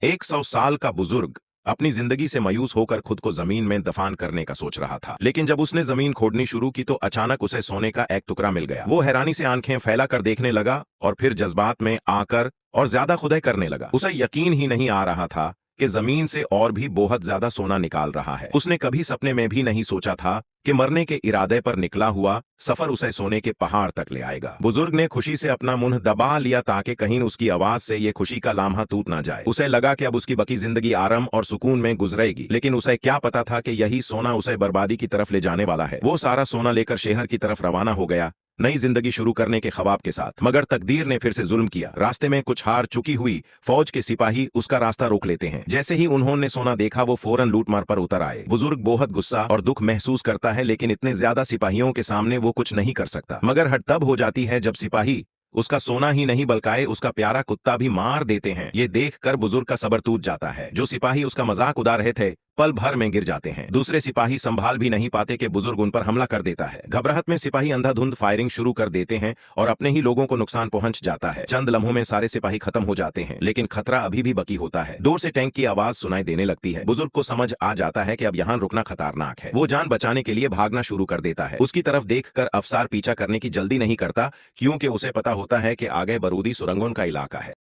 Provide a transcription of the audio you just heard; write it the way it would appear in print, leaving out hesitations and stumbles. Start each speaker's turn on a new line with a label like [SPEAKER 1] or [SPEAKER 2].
[SPEAKER 1] 100 साल का बुजुर्ग अपनी जिंदगी से मायूस होकर खुद को जमीन में दफन करने का सोच रहा था, लेकिन जब उसने जमीन खोदनी शुरू की तो अचानक उसे सोने का एक टुकड़ा मिल गया। वो हैरानी से आंखें फैलाकर देखने लगा और फिर जज्बात में आकर और ज्यादा खुदाई करने लगा। उसे यकीन ही नहीं आ रहा था कि जमीन से और भी बहुत ज्यादा सोना निकाल रहा है। उसने कभी सपने में भी नहीं सोचा था कि मरने के इरादे पर निकला हुआ सफर उसे सोने के पहाड़ तक ले आएगा। बुजुर्ग ने खुशी से अपना मुंह दबा लिया ताकि कहीं उसकी आवाज से ये खुशी का लाम्हा टूट ना जाए। उसे लगा कि अब उसकी बाकी जिंदगी आराम और सुकून में गुजरेगी, लेकिन उसे क्या पता था कि यही सोना उसे बर्बादी की तरफ ले जाने वाला है। वो सारा सोना लेकर शहर की तरफ रवाना हो गया, नई जिंदगी शुरू करने के ख्वाब के साथ। मगर तकदीर ने फिर से जुल्म किया। रास्ते में कुछ हार चुकी हुई फौज के सिपाही उसका रास्ता रोक लेते हैं। जैसे ही उन्होंने सोना देखा वो फौरन लूटमार पर उतर आए। बुजुर्ग बहुत गुस्सा और दुख महसूस करता है, लेकिन इतने ज्यादा सिपाहियों के सामने वो कुछ नहीं कर सकता। मगर हद तब हो जाती है जब सिपाही उसका सोना ही नहीं बल्कि उसका प्यारा कुत्ता भी मार देते हैं। ये देखकर बुजुर्ग का सब्र टूट जाता है। जो सिपाही उसका मजाक उड़ा रहे थे पल भर में गिर जाते हैं। दूसरे सिपाही संभाल भी नहीं पाते कि बुजुर्ग उन पर हमला कर देता है। घबराहट में सिपाही अंधाधुंध फायरिंग शुरू कर देते हैं और अपने ही लोगों को नुकसान पहुंच जाता है। चंद लम्हों में सारे सिपाही खत्म हो जाते हैं, लेकिन खतरा अभी भी बाकी होता है। दूर से टैंक की आवाज सुनाई देने लगती है। बुजुर्ग को समझ आ जाता है कि अब यहाँ रुकना खतरनाक है। वो जान बचाने के लिए भागना शुरू कर देता है। उसकी तरफ देखकर अफसर पीछा करने की जल्दी नहीं करता, क्योंकि उसे पता होता है कि आगे बारूदी सुरंगों का इलाका है।